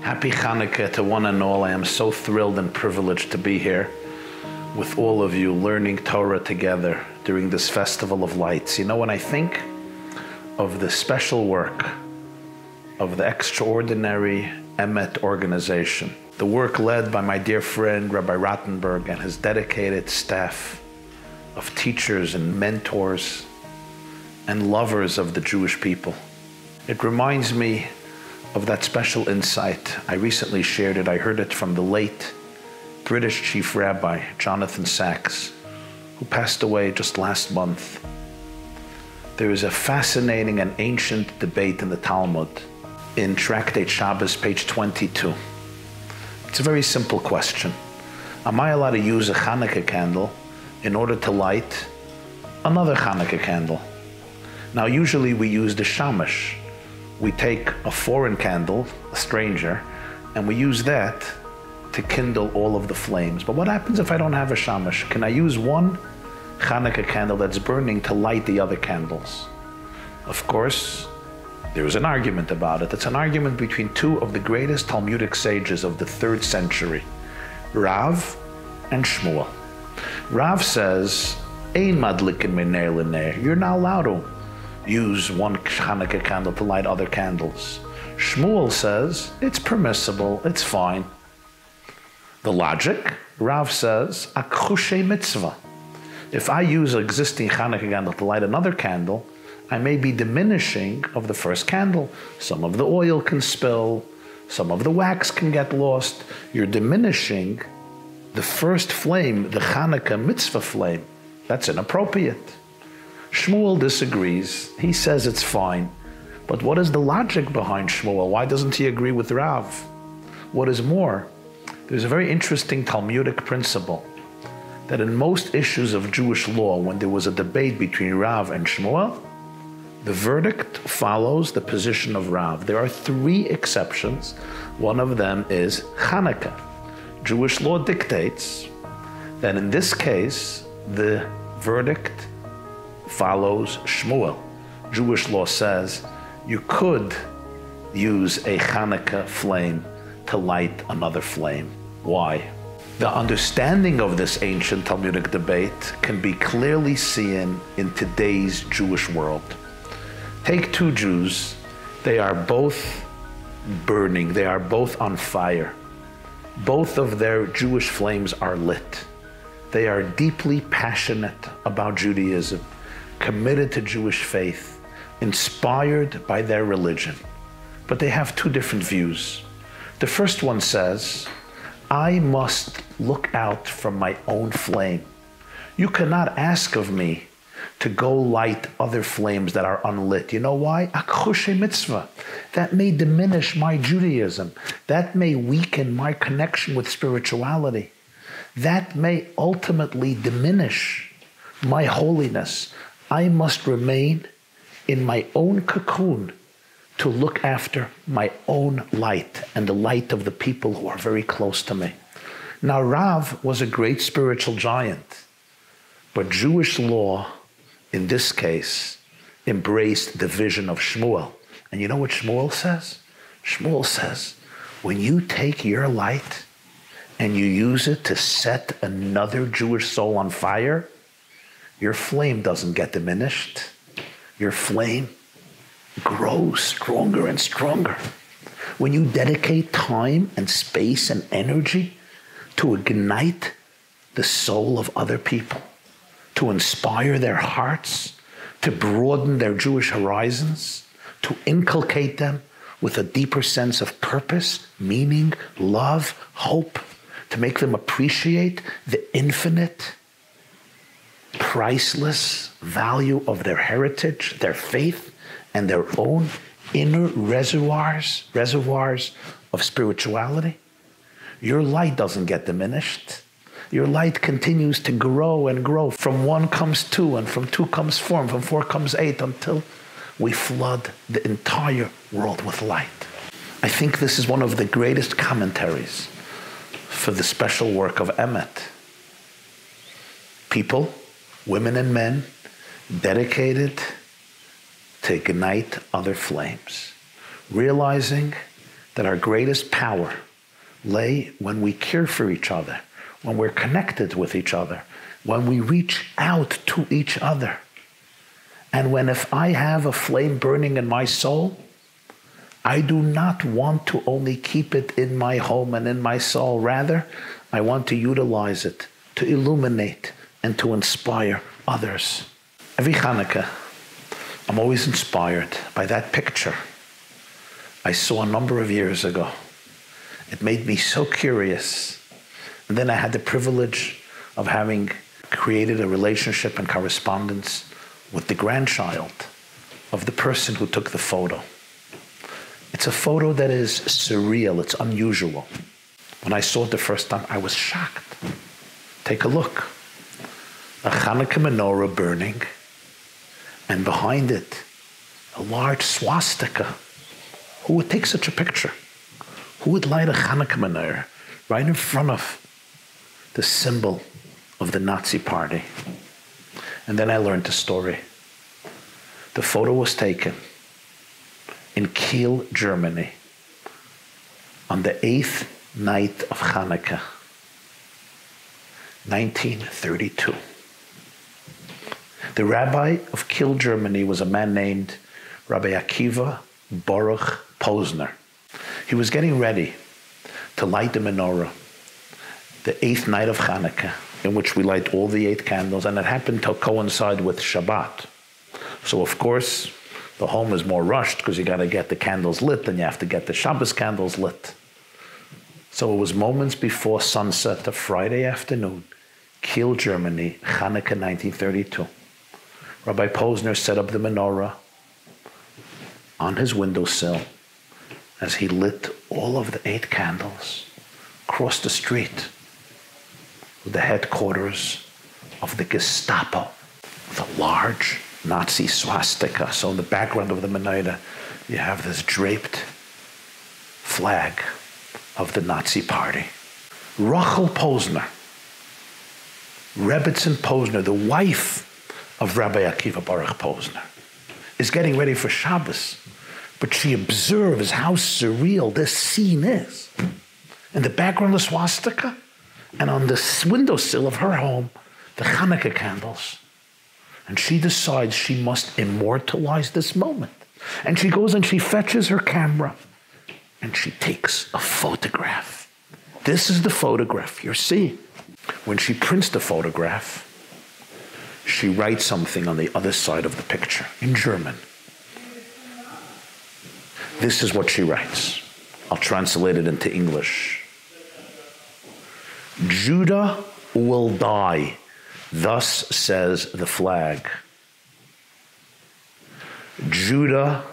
Happy Hanukkah to one and all. I am so thrilled and privileged to be here with all of you learning Torah together during this Festival of Lights. You know, when I think of the special work of the extraordinary Emet organization, the work led by my dear friend Rabbi Rottenberg and his dedicated staff of teachers and mentors and lovers of the Jewish people, it reminds me of that special insight. I recently shared it. I heard it from the late British Chief Rabbi Jonathan Sacks, who passed away just last month. There is a fascinating and ancient debate in the Talmud, in Tractate Shabbos, page 22. It's a very simple question. Am I allowed to use a Hanukkah candle in order to light another Hanukkah candle? Now, usually we use the shamash. We take a foreign candle, a stranger, and we use that to kindle all of the flames. But what happens if I don't have a shamash? Can I use one Hanukkah candle that's burning to light the other candles? Of course, there is an argument about it. It's an argument between two of the greatest Talmudic sages of the 3rd century, Rav and Shmuel. Rav says, Ein madlikin min ner l'ner. You're not allowed to use one Hanukkah candle to light other candles. Shmuel says, it's permissible, it's fine. The logic, Rav says, akhushe mitzvah. If I use an existing Hanukkah candle to light another candle, I may be diminishing of the first candle. Some of the oil can spill, some of the wax can get lost. You're diminishing the first flame, the Hanukkah mitzvah flame. That's inappropriate. Shmuel disagrees. He says it's fine. But what is the logic behind Shmuel? Why doesn't he agree with Rav? What is more, there's a very interesting Talmudic principle that in most issues of Jewish law, when there was a debate between Rav and Shmuel, the verdict follows the position of Rav. There are 3 exceptions. One of them is Hanukkah. Jewish law dictates that in this case, the verdict follows Shmuel. Jewish law says you could use a Hanukkah flame to light another flame. Why? The understanding of this ancient Talmudic debate can be clearly seen in today's Jewish world. Take 2 Jews. They are both burning. They are both on fire. Both of their Jewish flames are lit. They are deeply passionate about Judaism, committed to Jewish faith, inspired by their religion. But they have 2 different views. The first one says, I must look out for my own flame. You cannot ask of me to go light other flames that are unlit. You know why? Akhushe mitzvah. That may diminish my Judaism. That may weaken my connection with spirituality. That may ultimately diminish my holiness. I must remain in my own cocoon to look after my own light and the light of the people who are very close to me. Now, Rav was a great spiritual giant, but Jewish law, in this case, embraced the vision of Shmuel. And you know what Shmuel says? Shmuel says, when you take your light and you use it to set another Jewish soul on fire, your flame doesn't get diminished. Your flame grows stronger and stronger. When you dedicate time and space and energy to ignite the soul of other people, to inspire their hearts, to broaden their Jewish horizons, to inculcate them with a deeper sense of purpose, meaning, love, hope, to make them appreciate the infinite, priceless value of their heritage, their faith, and their own inner reservoirs of spirituality, your light doesn't get diminished. Your light continues to grow and grow. From 1 comes 2, and from 2 comes 4, and from 4 comes 8, until we flood the entire world with light. I think this is one of the greatest commentaries for the special work of Emet. People, women and men, dedicated to ignite other flames, realizing that our greatest power lay when we care for each other, when we're connected with each other, when we reach out to each other. And when if I have a flame burning in my soul, I do not want to only keep it in my home and in my soul. Rather, I want to utilize it to illuminate and to inspire others. Every Hanukkah, I'm always inspired by that picture I saw a number of years ago. It made me so curious. And then I had the privilege of having created a relationship and correspondence with the grandchild of the person who took the photo. It's a photo that is surreal, it's unusual. When I saw it the first time, I was shocked. Take a look. A Hanukkah menorah burning, and behind it, a large swastika. Who would take such a picture? Who would light a Hanukkah menorah right in front of the symbol of the Nazi party? And then I learned the story. The photo was taken in Kiel, Germany, on the 8th night of Hanukkah, 1932. The rabbi of Kiel, Germany was a man named Rabbi Akiva Baruch Posner. He was getting ready to light the menorah, the 8th night of Hanukkah, in which we light all the 8 candles, and it happened to coincide with Shabbat. So of course, the home is more rushed because you got to get the candles lit and you have to get the Shabbos candles lit. So it was moments before sunset of Friday afternoon, Kiel, Germany, Hanukkah 1932. Rabbi Posner set up the menorah on his windowsill as he lit all of the 8 candles across the street with the headquarters of the Gestapo, the large Nazi swastika. So in the background of the menorah, you have this draped flag of the Nazi party. Rachel Posner, Rebbetzin Posner, the wife of Rabbi Akiva Baruch Posner, is getting ready for Shabbos, but she observes how surreal this scene is. In the background, the swastika, and on the windowsill of her home, the Hanukkah candles. And she decides she must immortalize this moment. And she goes and she fetches her camera and she takes a photograph. This is the photograph you're seeing. When she prints the photograph, she writes something on the other side of the picture in German. This is what she writes. I'll translate it into English. Judah will die. Thus says the flag. Judah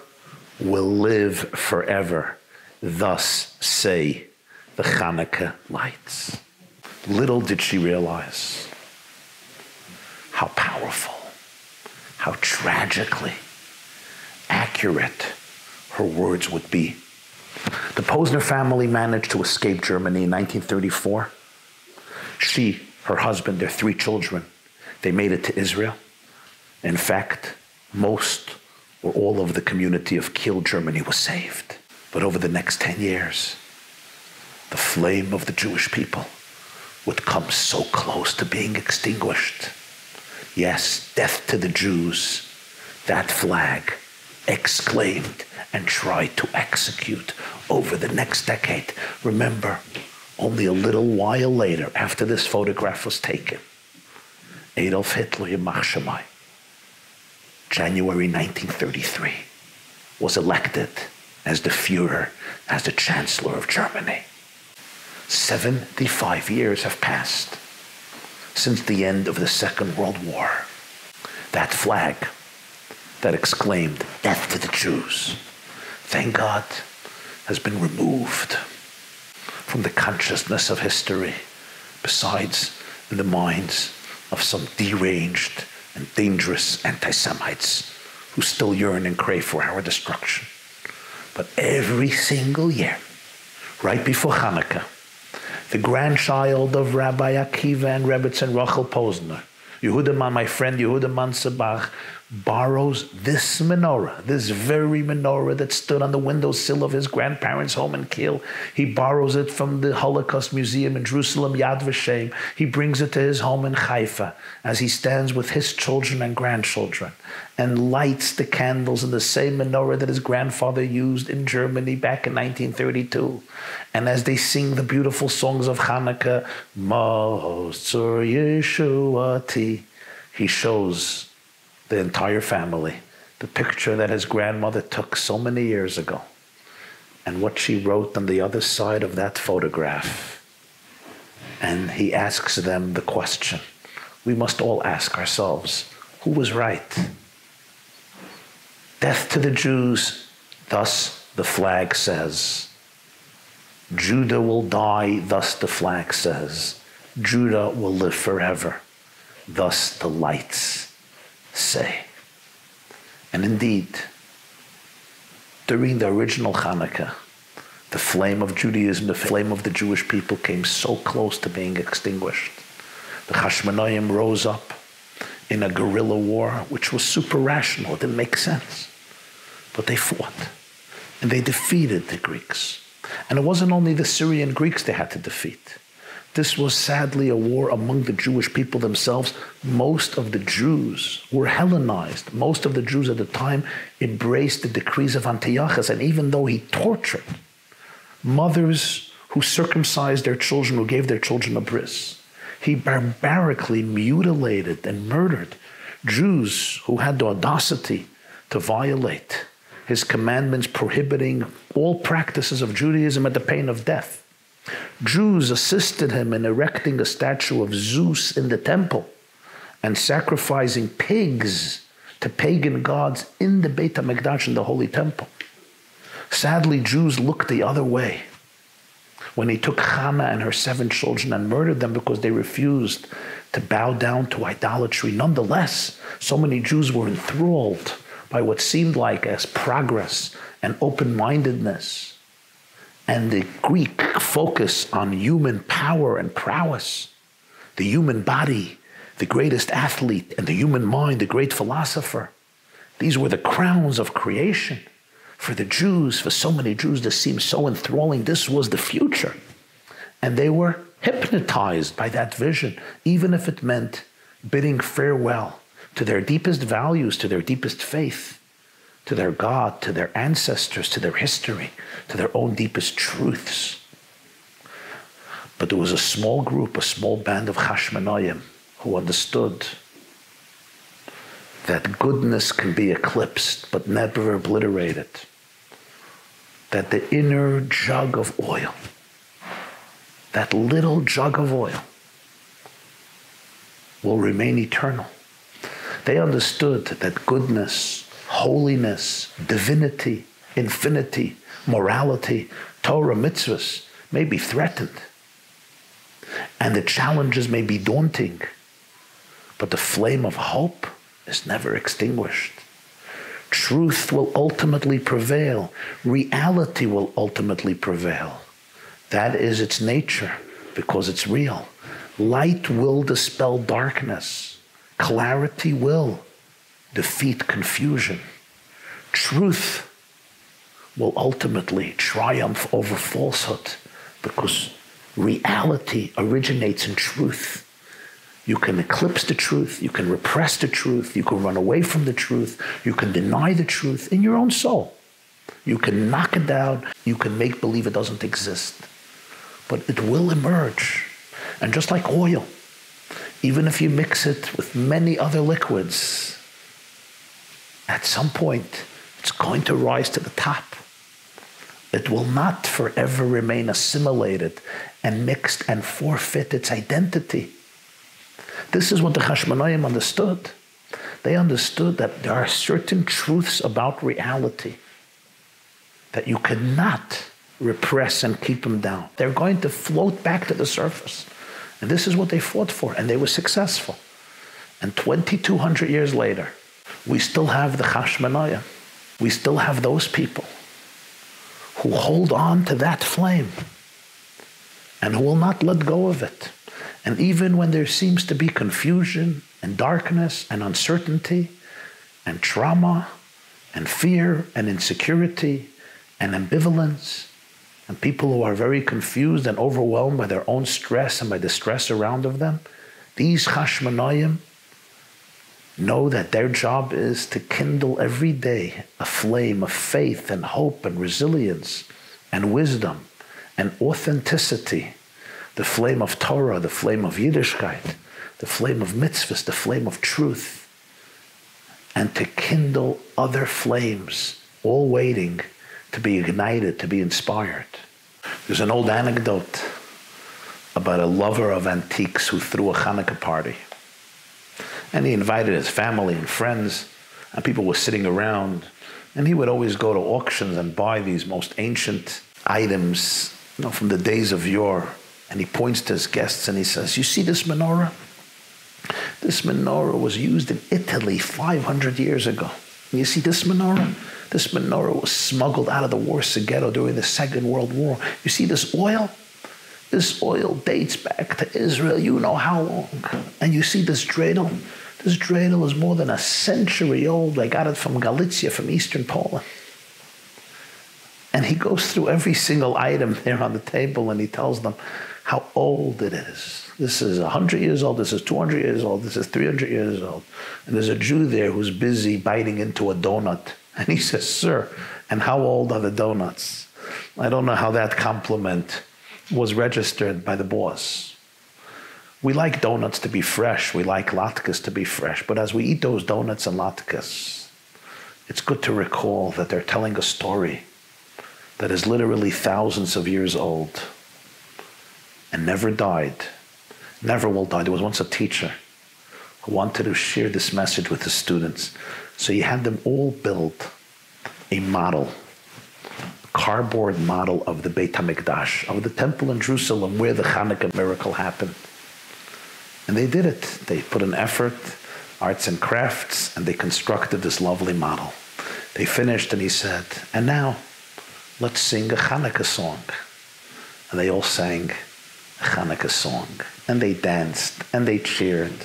will live forever. Thus say the Hanukkah lights. Little did she realize how powerful, how tragically accurate her words would be. The Posner family managed to escape Germany in 1934. She, her husband, their 3 children, they made it to Israel. In fact, most or all of the community of Kiel, Germany was saved. But over the next 10 years, the flame of the Jewish people would come so close to being extinguished. Yes, death to the Jews, that flag exclaimed and tried to execute over the next decade. Remember, only a little while later, after this photograph was taken, Adolf Hitler, Yamach Shemai, January 1933, was elected as the Führer, as the Chancellor of Germany. 75 years have passed since the end of the Second World War. That flag that exclaimed, "Death to the Jews," thank God, has been removed from the consciousness of history, besides in the minds of some deranged and dangerous anti-Semites who still yearn and crave for our destruction. But every single year, right before Hanukkah, the grandchild of Rabbi Akiva and Rebbetzin Rachel Posner, Yehuda Man, my friend Yehuda Man Sabach, borrows this menorah, this very menorah that stood on the windowsill of his grandparents' home in Kiel. He borrows it from the Holocaust Museum in Jerusalem, Yad Vashem. He brings it to his home in Haifa as he stands with his children and grandchildren and lights the candles in the same menorah that his grandfather used in Germany back in 1932. And as they sing the beautiful songs of Hanukkah, Ma'ozer Yeshuati, he shows the entire family the picture that his grandmother took so many years ago and what she wrote on the other side of that photograph. And he asks them the question we must all ask ourselves, who was right? Death to the Jews, thus the flag says. Judah will die, thus the flag says. Judah will live forever, thus the lights say. And indeed, during the original Hanukkah, the flame of Judaism, the flame of the Jewish people came so close to being extinguished. The Hashmonaim rose up in a guerrilla war, which was super rational. It didn't make sense. But they fought, and they defeated the Greeks. And it wasn't only the Syrian Greeks they had to defeat. This was sadly a war among the Jewish people themselves. Most of the Jews were Hellenized. Most of the Jews at the time embraced the decrees of Antiochus. And even though he tortured mothers who circumcised their children, who gave their children a bris, he barbarically mutilated and murdered Jews who had the audacity to violate his commandments prohibiting all practices of Judaism at the pain of death. Jews assisted him in erecting a statue of Zeus in the temple and sacrificing pigs to pagan gods in the Beit HaMikdash, in the Holy Temple. Sadly, Jews looked the other way when he took Hannah and her 7 children and murdered them because they refused to bow down to idolatry. Nonetheless, so many Jews were enthralled by what seemed like as progress and open-mindedness and the Greek focus on human power and prowess, the human body, the greatest athlete, and the human mind, the great philosopher. These were the crowns of creation. For the Jews, for so many Jews, this seemed so enthralling. This was the future. And they were hypnotized by that vision, even if it meant bidding farewell to their deepest values, to their deepest faith, to their God, to their ancestors, to their history, to their own deepest truths. But there was a small group, a small band of Hashmonaim who understood that goodness can be eclipsed but never obliterated. That the inner jug of oil, that little jug of oil, will remain eternal. They understood that goodness, holiness, divinity, infinity, morality, Torah, mitzvahs may be threatened. And the challenges may be daunting, but the flame of hope is never extinguished. Truth will ultimately prevail. Reality will ultimately prevail. That is its nature, because it's real. Light will dispel darkness. Clarity will defeat confusion. Truth will ultimately triumph over falsehood, because reality originates in truth. You can eclipse the truth, you can repress the truth, you can run away from the truth, you can deny the truth in your own soul. You can knock it down, you can make believe it doesn't exist. But it will emerge. And just like oil, even if you mix it with many other liquids, at some point it's going to rise to the top. It will not forever remain assimilated and mixed and forfeit its identity. This is what the Hashmonaim understood. They understood that there are certain truths about reality that you cannot repress and keep them down. They're going to float back to the surface. And this is what they fought for, and they were successful. And 2,200 years later, we still have the Hashmonaim. We still have those people who hold on to that flame and who will not let go of it. And even when there seems to be confusion and darkness and uncertainty and trauma and fear and insecurity and ambivalence and people who are very confused and overwhelmed by their own stress and by the stress around of them, these Chashmonaim know that their job is to kindle every day a flame of faith and hope and resilience and wisdom and authenticity, the flame of Torah, the flame of Yiddishkeit, the flame of mitzvahs, the flame of truth, and to kindle other flames, all waiting to be ignited, to be inspired. There's an old anecdote about a lover of antiques who threw a Hanukkah party. And he invited his family and friends, and people were sitting around, and he would always go to auctions and buy these most ancient items, from the days of yore. And he points to his guests and he says, "You see this menorah? This menorah was used in Italy 500 years ago. And you see this menorah? This menorah was smuggled out of the Warsaw Ghetto during the Second World War. You see this oil? This oil dates back to Israel, you know how long. And you see this dreidel? This dreidel is more than a century old. I got it from Galicia, from Eastern Poland." And he goes through every single item there on the table and he tells them how old it is. This is 100 years old, this is 200 years old, this is 300 years old. And there's a Jew there who's busy biting into a donut. And he says, "Sir, and how old are the donuts?" I don't know how that compliment was registered by the boss. We like donuts to be fresh, we like latkes to be fresh, but as we eat those donuts and latkes, it's good to recall that they're telling a story that is literally thousands of years old and never died, never will die. There was once a teacher who wanted to share this message with his students. So he had them all build a model, a cardboard model of the Beit HaMikdash, of the temple in Jerusalem where the Hanukkah miracle happened. And they did it. They put in effort, arts and crafts, and they constructed this lovely model. They finished and he said, "And now, let's sing a Hanukkah song." And they all sang a Hanukkah song. And they danced and they cheered.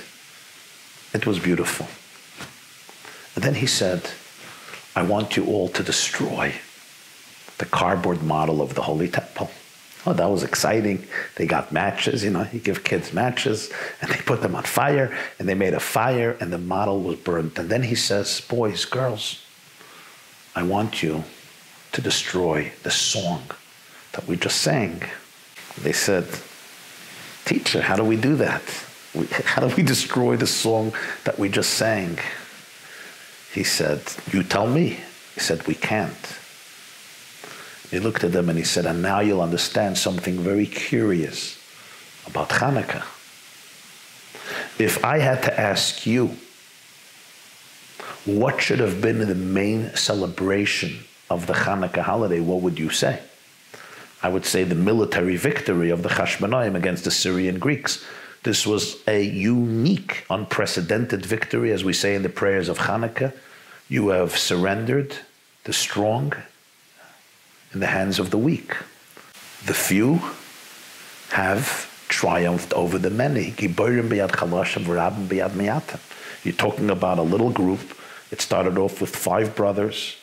It was beautiful. And then he said, "I want you all to destroy the cardboard model of the Holy Temple." Oh, that was exciting. They got matches, you give kids matches, and they put them on fire, and they made a fire, and the model was burnt. And then he says, "Boys, girls, I want you to destroy the song that we just sang." They said, "Teacher, how do we do that? How do we destroy the song that we just sang?" He said, "You tell me." He said, "We can't." He looked at them and he said, "And now you'll understand something very curious about Hanukkah. If I had to ask you what should have been the main celebration of the Hanukkah holiday, what would you say? I would say the military victory of the Chashmonaim against the Syrian Greeks. This was a unique, unprecedented victory, as we say in the prayers of Hanukkah. You have surrendered the strong in the hands of the weak. The few have triumphed over the many. You're talking about a little group. It started off with 5 brothers.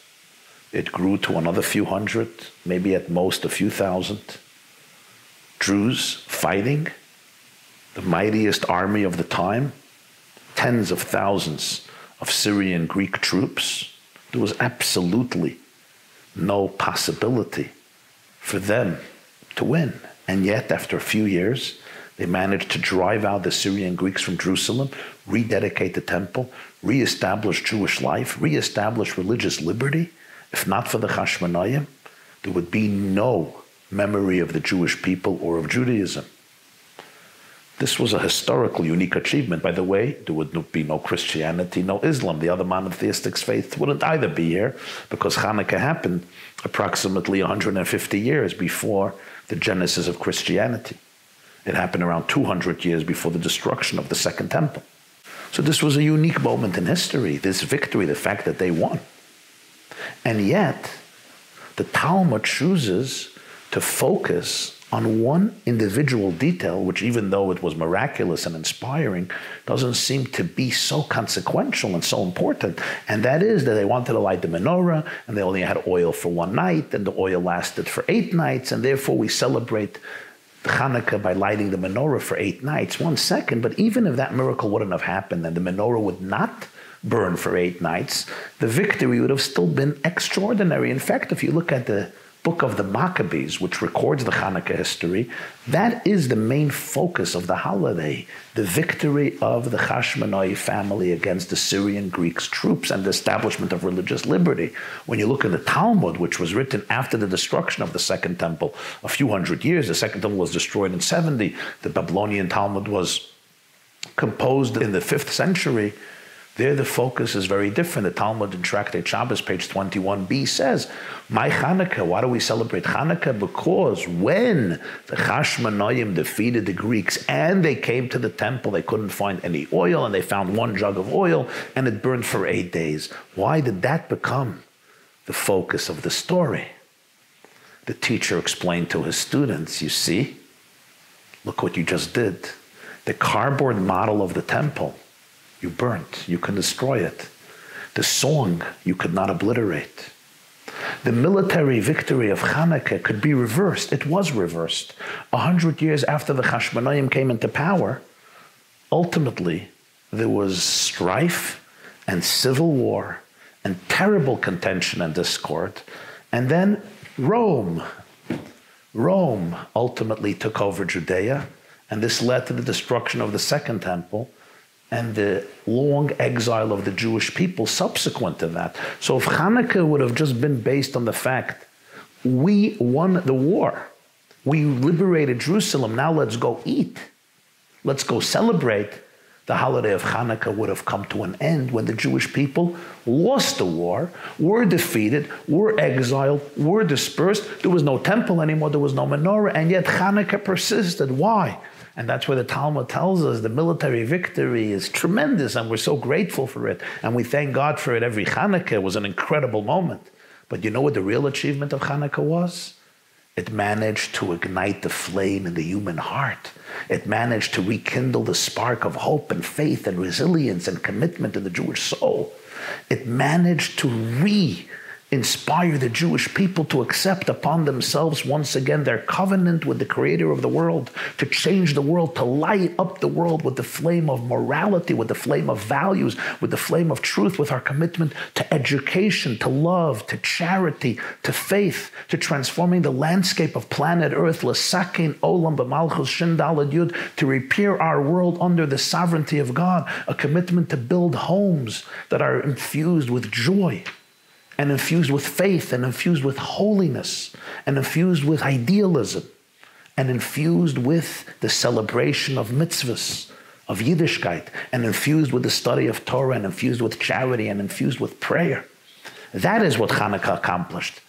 It grew to another few hundred, maybe at most a few thousand. Druze fighting, the mightiest army of the time, tens of thousands of Syrian Greek troops. There was absolutely no possibility for them to win. And yet, after a few years, they managed to drive out the Syrian Greeks from Jerusalem, rededicate the temple, reestablish Jewish life, reestablish religious liberty. If not for the Chashmonaim, there would be no memory of the Jewish people or of Judaism. This was a historical, unique achievement. By the way, there would be no Christianity, no Islam. The other monotheistic faith wouldn't either be here because Hanukkah happened approximately 150 years before the genesis of Christianity. It happened around 200 years before the destruction of the Second Temple. So this was a unique moment in history, this victory, the fact that they won. And yet, the Talmud chooses to focus on one individual detail, which even though it was miraculous and inspiring, doesn't seem to be so consequential and so important. And that is that they wanted to light the menorah, and they only had oil for one night, and the oil lasted for 8 nights, and therefore we celebrate Hanukkah by lighting the menorah for 8 nights. 1 second, but even if that miracle wouldn't have happened and the menorah would not burn for 8 nights, the victory would have still been extraordinary. In fact, if you look at the book of the Maccabees, which records the Hanukkah history, that is the main focus of the holiday, the victory of the Hashmonai family against the Syrian Greeks' troops and the establishment of religious liberty. When you look at the Talmud, which was written after the destruction of the Second Temple, a few hundred years, the Second Temple was destroyed in 70, the Babylonian Talmud was composed in the 5th century. There the focus is very different. The Talmud in Tractate Shabbos, page 21b, says, my Hanukkah, why do we celebrate Hanukkah? Because when the Hashmonaim defeated the Greeks and they came to the temple, they couldn't find any oil, and they found 1 jug of oil, and it burned for 8 days. Why did that become the focus of the story? The teacher explained to his students, you see, look what you just did. The cardboard model of the temple, you burnt. You can destroy it. The song, you could not obliterate. The military victory of Hanukkah could be reversed. It was reversed. 100 years after the Hashmonaim came into power, ultimately, there was strife and civil war and terrible contention and discord. And then Rome ultimately took over Judea, and this led to the destruction of the Second Temple and the long exile of the Jewish people subsequent to that. So if Hanukkah would have just been based on the fact, we won the war, we liberated Jerusalem, now let's go eat, let's go celebrate, the holiday of Hanukkah would have come to an end when the Jewish people lost the war, were defeated, were exiled, were dispersed. There was no temple anymore, there was no menorah, and yet Hanukkah persisted. Why? And that's where the Talmud tells us the military victory is tremendous, and we're so grateful for it. And we thank God for it every Hanukkah. It was an incredible moment. But you know what the real achievement of Hanukkah was? It managed to ignite the flame in the human heart. It managed to rekindle the spark of hope and faith and resilience and commitment in the Jewish soul. It managed to inspire the Jewish people to accept upon themselves once again their covenant with the creator of the world, to change the world, to light up the world with the flame of morality, with the flame of values, with the flame of truth, with our commitment to education, to love, to charity, to faith, to transforming the landscape of planet Earth, l'sakin olam b'malchus shin daled yud, to repair our world under the sovereignty of God, a commitment to build homes that are infused with joy, and infused with faith, and infused with holiness, and infused with idealism, and infused with the celebration of mitzvahs, of Yiddishkeit, and infused with the study of Torah, and infused with charity, and infused with prayer. That is what Hanukkah accomplished.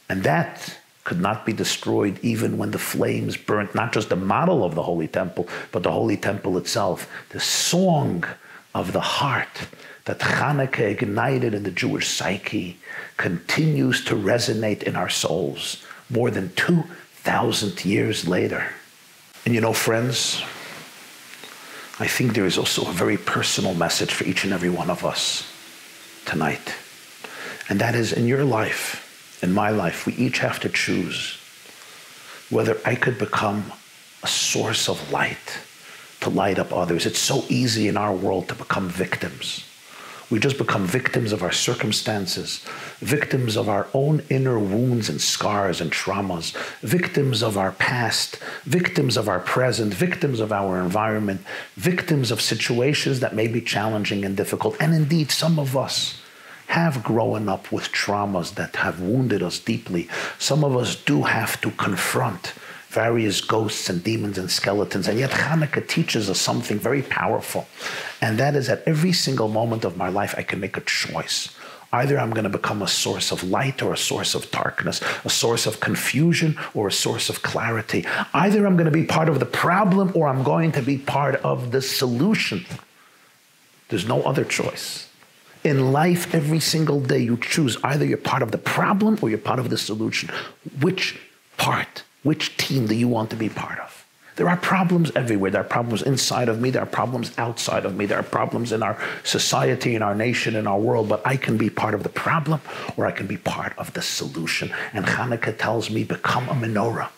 And that could not be destroyed even when the flames burnt not just the model of the Holy Temple, but the Holy Temple itself. The song of the heart that Hanukkah ignited in the Jewish psyche continues to resonate in our souls more than 2,000 years later. And you know, friends, I think there is also a very personal message for each and every one of us tonight. And that is, in your life, in my life, we each have to choose whether I could become a source of light to light up others. It's so easy in our world to become victims. We just become victims of our circumstances, victims of our own inner wounds and scars and traumas, victims of our past, victims of our present, victims of our environment, victims of situations that may be challenging and difficult. And indeed, some of us have grown up with traumas that have wounded us deeply. Some of us do have to confront various ghosts and demons and skeletons. And yet Hanukkah teaches us something very powerful. And that is, at every single moment of my life, I can make a choice. Either I'm going to become a source of light or a source of darkness, a source of confusion or a source of clarity. Either I'm going to be part of the problem or I'm going to be part of the solution. There's no other choice. In life, every single day, you choose either you're part of the problem or you're part of the solution. Which part Which team do you want to be part of? There are problems everywhere. There are problems inside of me. There are problems outside of me. There are problems in our society, in our nation, in our world. But I can be part of the problem or I can be part of the solution. And Hanukkah tells me, become a menorah.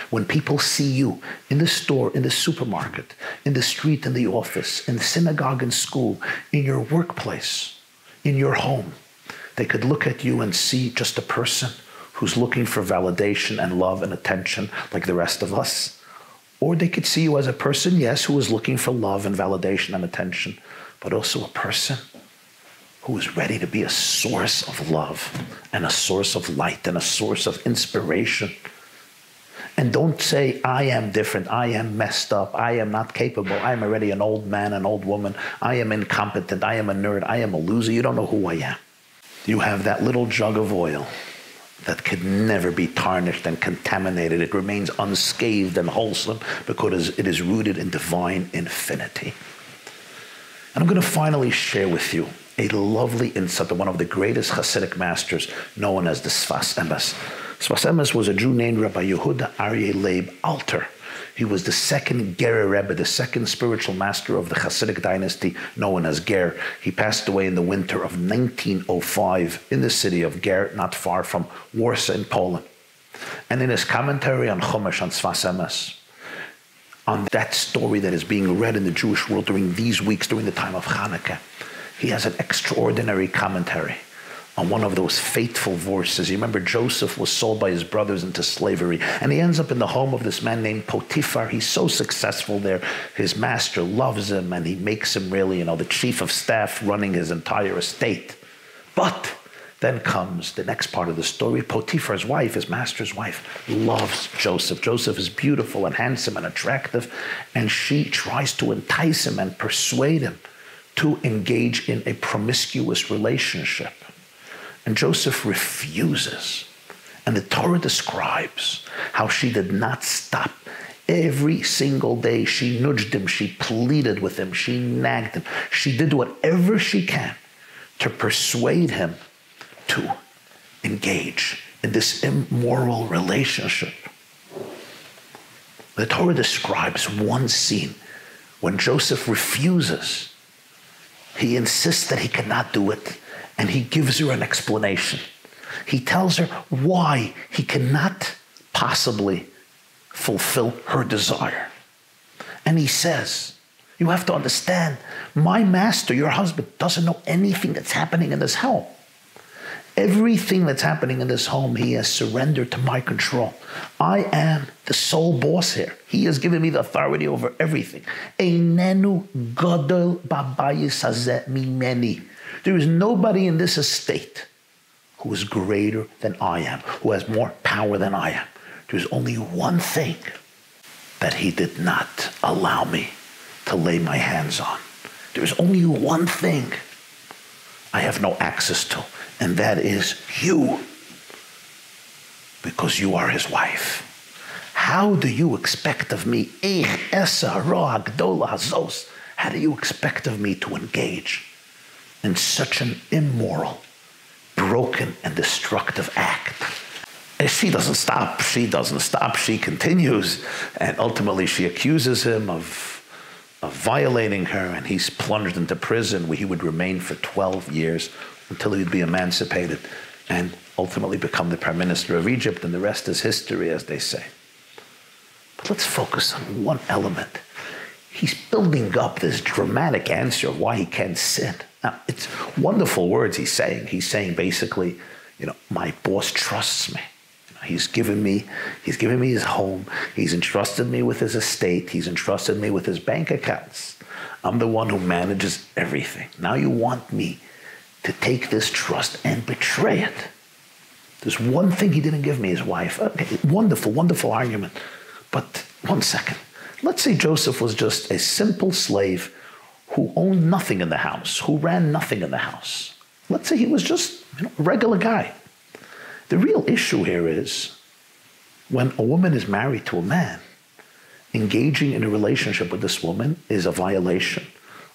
When people see you in the store, in the supermarket, in the street, in the office, in the synagogue and school, in your workplace, in your home, they could look at you and see just a person who's looking for validation and love and attention like the rest of us. Or they could see you as a person, yes, who is looking for love and validation and attention, but also a person who is ready to be a source of love and a source of light and a source of inspiration. And don't say, I am different, I am messed up, I am not capable, I am already an old man, an old woman, I am incompetent, I am a nerd, I am a loser. You don't know who I am. You have that little jug of oil that could never be tarnished and contaminated. It remains unscathed and wholesome because it is rooted in divine infinity. And I'm going to finally share with you a lovely insight of one of the greatest Hasidic masters, known as the Sfas Emes. Sfas Emes was a Jew named Rabbi Yehuda Aryeh Leib Alter. He was the second Ger Rebbe, the second spiritual master of the Hasidic dynasty known as Ger. He passed away in the winter of 1905 in the city of Ger, not far from Warsaw in Poland. And in his commentary on Chumash, on Sfas Emes, on that story that is being read in the Jewish world during these weeks, during the time of Hanukkah, he has an extraordinary commentary on one of those fateful verses. You remember Joseph was sold by his brothers into slavery, and he ends up in the home of this man named Potiphar. He's so successful there. His master loves him, and he makes him really, the chief of staff running his entire estate. But then comes the next part of the story. Potiphar's wife, his master's wife, loves Joseph. Joseph is beautiful and handsome and attractive, and she tries to entice him and persuade him to engage in a promiscuous relationship. And Joseph refuses. And the Torah describes how she did not stop. Every single day she nudged him, she pleaded with him, she nagged him. She did whatever she can to persuade him to engage in this immoral relationship. The Torah describes one scene when Joseph refuses. He insists that he cannot do it, and he gives her an explanation. He tells her why he cannot possibly fulfill her desire. And he says, you have to understand, my master, your husband, doesn't know anything that's happening in this home. Everything that's happening in this home, he has surrendered to my control. I am the sole boss here. He has given me the authority over everything. Einenu gadol babayis hazeh mimeni. There is nobody in this estate who is greater than I am, who has more power than I am. There's only one thing that he did not allow me to lay my hands on. There's only one thing I have no access to, and that is you, because you are his wife. How do you expect of me, how do you expect of me to engage in such an immoral, broken, and destructive act? And she doesn't stop. She continues, and ultimately she accuses him of violating her, and he's plunged into prison where he would remain for 12 years until he would be emancipated and ultimately become the prime minister of Egypt, and the rest is history, as they say. But let's focus on one element. He's building up this dramatic answer of why he can't sin. Now, it's wonderful words he's saying. He's saying basically, my boss trusts me. He's given me his home. He's entrusted me with his estate. He's entrusted me with his bank accounts. I'm the one who manages everything. Now you want me to take this trust and betray it. There's one thing he didn't give me, his wife. Okay, wonderful, wonderful argument. But one second. Let's say Joseph was just a simple slave who owned nothing in the house, who ran nothing in the house. Let's say he was just a regular guy. The real issue here is when a woman is married to a man, engaging in a relationship with this woman is a violation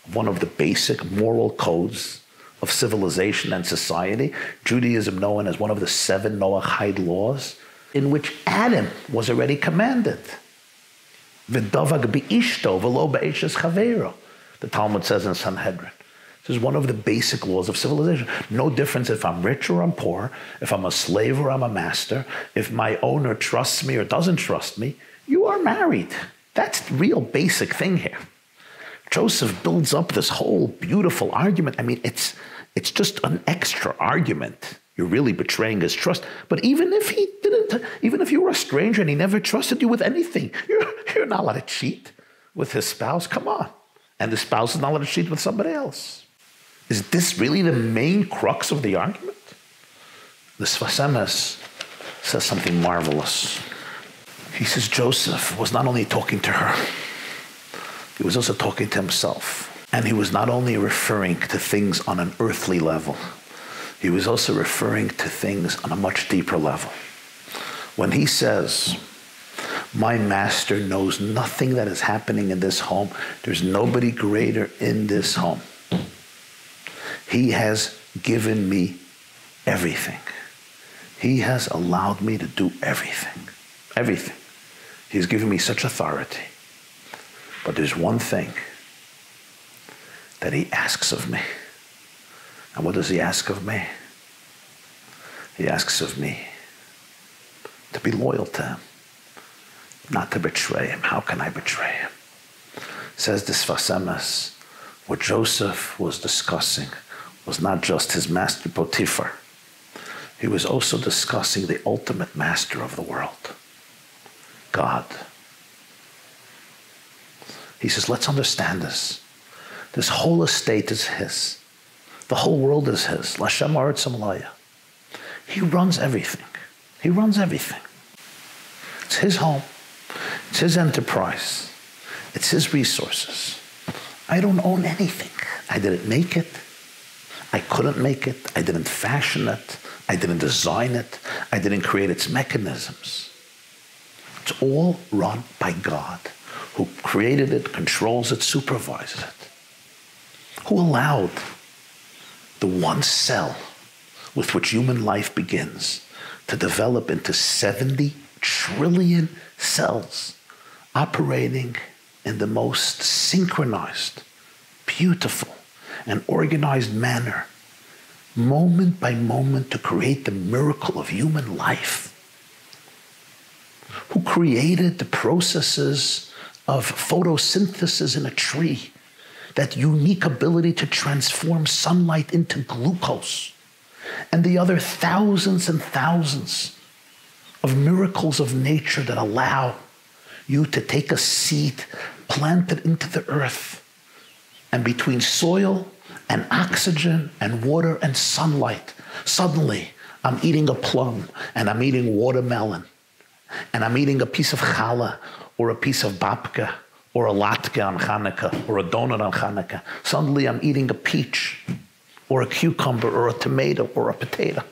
of one of the basic moral codes of civilization and society. Judaism known as one of the 7 Noahide laws. in which Adam was already commanded. V'davag bi'ishto v'lo ba'eshes chaveiro. The Talmud says in Sanhedrin. This is one of the basic laws of civilization. No difference if I'm rich or I'm poor, if I'm a slave or I'm a master, if my owner trusts me or doesn't trust me, you are married. That's the real basic thing here. Joseph builds up this whole beautiful argument. I mean, it's just an extra argument. You're really betraying his trust. But even if he didn't, even if you were a stranger and he never trusted you with anything, you're not allowed to cheat with his spouse. Come on. And the spouse is not allowed to cheat with somebody else. Is this really the main crux of the argument? The Sfas Emes says something marvelous. He says Joseph was not only talking to her, he was also talking to himself. And he was not only referring to things on an earthly level, he was also referring to things on a much deeper level. When he says, my master knows nothing that is happening in this home, there's nobody greater in this home. He has given me everything. He has allowed me to do everything. Everything. He's given me such authority. But there's one thing that he asks of me. And what does he ask of me? He asks of me to be loyal to him, not to betray him. How can I betray him? Says the Sfas Emes, what Joseph was discussing was not just his master Potiphar. He was also discussing the ultimate master of the world, God. He says, let's understand this. This whole estate is his. The whole world is his. Lashem Aretz Malaya. He runs everything. He runs everything. It's his home. It's his enterprise. It's his resources. I don't own anything. I didn't make it. I couldn't make it. I didn't fashion it. I didn't design it. I didn't create its mechanisms. It's all run by God, who created it, controls it, supervises it. Who allowed the one cell with which human life begins to develop into 70 trillion cells operating in the most synchronized, beautiful, and organized manner, moment by moment, to create the miracle of human life. Who created the processes of photosynthesis in a tree, that unique ability to transform sunlight into glucose, and the other thousands and thousands of miracles of nature that allow you to take a seed, plant it into the earth, and between soil and oxygen and water and sunlight, suddenly I'm eating a plum and I'm eating watermelon and I'm eating a piece of challah or a piece of babka or a latke on Hanukkah or a donut on Hanukkah. Suddenly I'm eating a peach or a cucumber or a tomato or a potato.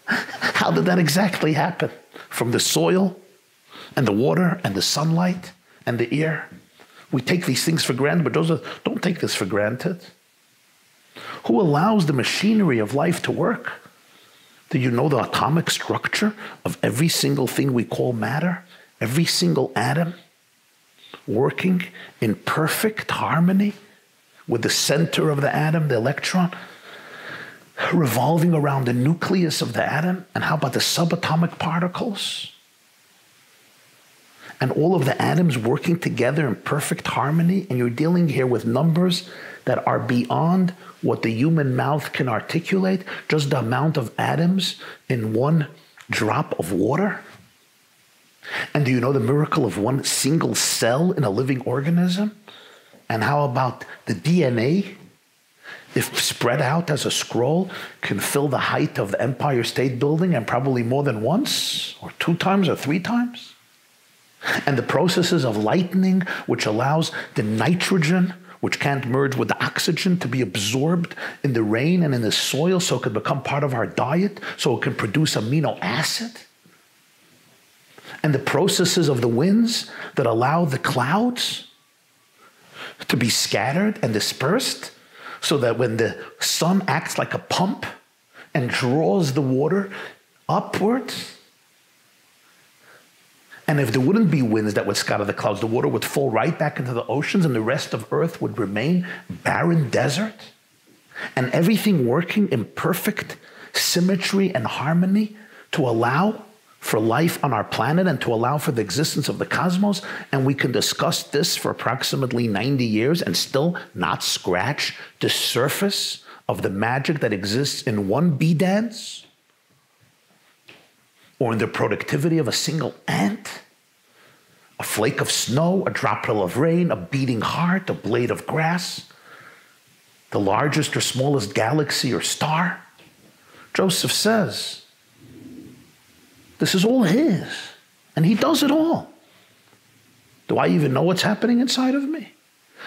How did that exactly happen? From the soil and the water and the sunlight and the air. We take these things for granted, but Joseph, don't take this for granted. Who allows the machinery of life to work? Do you know the atomic structure of every single thing we call matter? Every single atom working in perfect harmony with the center of the atom, the electron, revolving around the nucleus of the atom. And how about the subatomic particles? And all of the atoms working together in perfect harmony. And you're dealing here with numbers that are beyond what the human mouth can articulate. Just the amount of atoms in one drop of water. And do you know the miracle of one single cell in a living organism? And how about the DNA? If spread out as a scroll, can fill the height of the Empire State Building, and probably more than once, or 2 times, or 3 times. And the processes of lightning, which allows the nitrogen, which can't merge with the oxygen, to be absorbed in the rain and in the soil so it can become part of our diet, so it can produce amino acid. And the processes of the winds that allow the clouds to be scattered and dispersed, so that when the sun acts like a pump and draws the water upwards, And if there wouldn't be winds that would scatter the clouds, the water would fall right back into the oceans and the rest of earth would remain barren desert. And everything working in perfect symmetry and harmony to allow for life on our planet and to allow for the existence of the cosmos. And we can discuss this for approximately 90 years and still not scratch the surface of the magic that exists in one bee dance or in the productivity of a single ant, a flake of snow, a droplet of rain, a beating heart, a blade of grass, the largest or smallest galaxy or star. Joseph says, this is all his, and he does it all. Do I even know what's happening inside of me?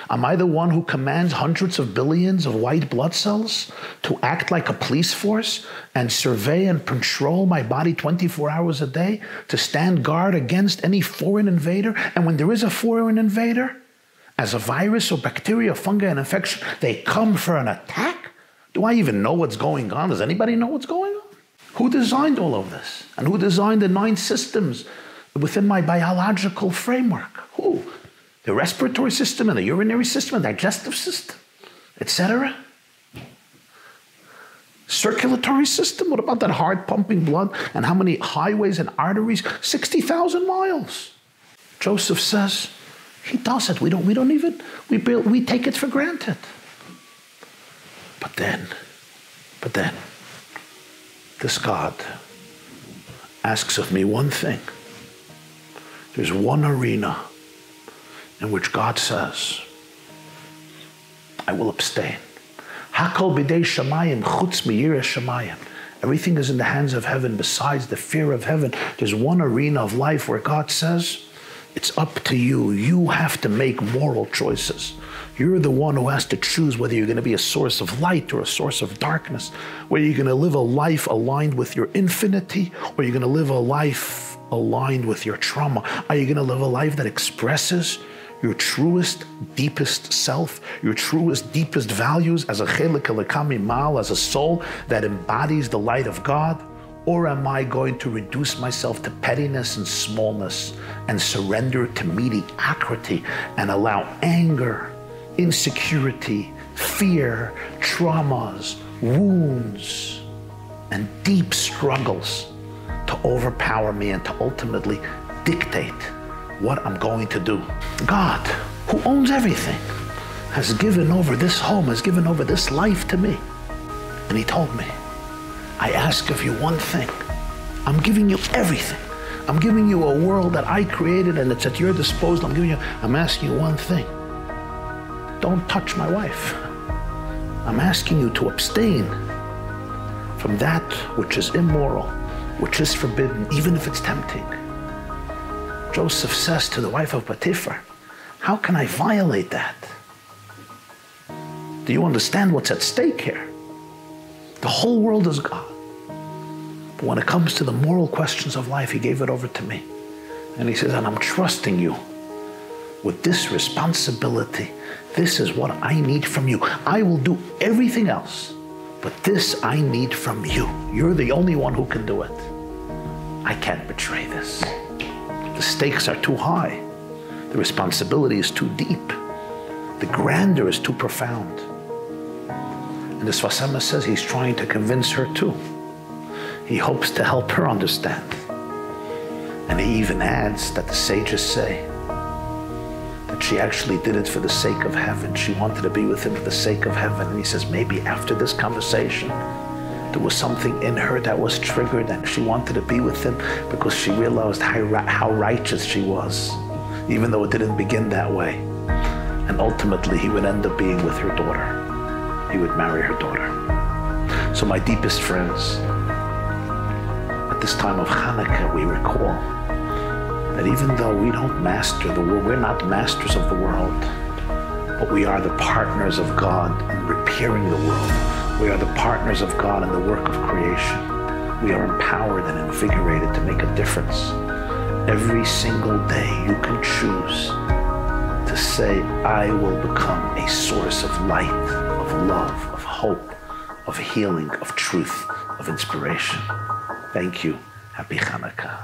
Am I the one who commands hundreds of billions of white blood cells to act like a police force and survey and control my body 24 hours a day to stand guard against any foreign invader? And when there is a foreign invader, as a virus or bacteria, fungi, and infection, they come for an attack? Do I even know what's going on? Does anybody know what's going on? Who designed all of this? And who designed the 9 systems within my biological framework? Who? The respiratory system and the urinary system and digestive system, etc. Circulatory system? What about that heart pumping blood and how many highways and arteries? 60,000 miles. Joseph says, he does it. We take it for granted. But then, this God asks of me one thing. There's one arena in which God says, I will abstain. Hakol b'dei shamayim chutz miyiras shamayim. Everything is in the hands of heaven besides the fear of heaven. There's one arena of life where God says, it's up to you. You have to make moral choices. You're the one who has to choose whether you're going to be a source of light or a source of darkness, whether you're going to live a life aligned with your infinity or you're going to live a life aligned with your trauma. Are you going to live a life that expresses your truest, deepest self, your truest, deepest values as a chelik elokam mimal, as a soul that embodies the light of God? Or am I going to reduce myself to pettiness and smallness and surrender to mediocrity and allow anger, insecurity, fear, traumas, wounds, and deep struggles to overpower me and to ultimately dictate what I'm going to do? God, who owns everything, has given over this home, has given over this life to me. And he told me, I ask of you one thing. I'm giving you everything. I'm giving you a world that I created and it's at your disposal. I'm asking you one thing. Don't touch my wife. I'm asking you to abstain from that which is immoral, which is forbidden, even if it's tempting. Joseph says to the wife of Potiphar, how can I violate that? Do you understand what's at stake here? The whole world is God. But when it comes to the moral questions of life, he gave it over to me. And he says, and I'm trusting you with this responsibility. This is what I need from you. I will do everything else, but this I need from you. You're the only one who can do it. I can't betray this. The stakes are too high. The responsibility is too deep. The grandeur is too profound. And the Sfas Emes says he's trying to convince her too. He hopes to help her understand. And he even adds that the sages say that she actually did it for the sake of heaven. She wanted to be with him for the sake of heaven. And he says maybe after this conversation, there was something in her that was triggered and she wanted to be with him because she realized how righteous she was, even though it didn't begin that way. And ultimately, he would end up being with her daughter. He would marry her daughter. So my deepest friends, at this time of Hanukkah, we recall that even though we don't master the world, we're not masters of the world, but we are the partners of God in repairing the world. We are the partners of God in the work of creation. We are empowered and invigorated to make a difference. Every single day you can choose to say, I will become a source of light, of love, of hope, of healing, of truth, of inspiration. Thank you. Happy Hanukkah.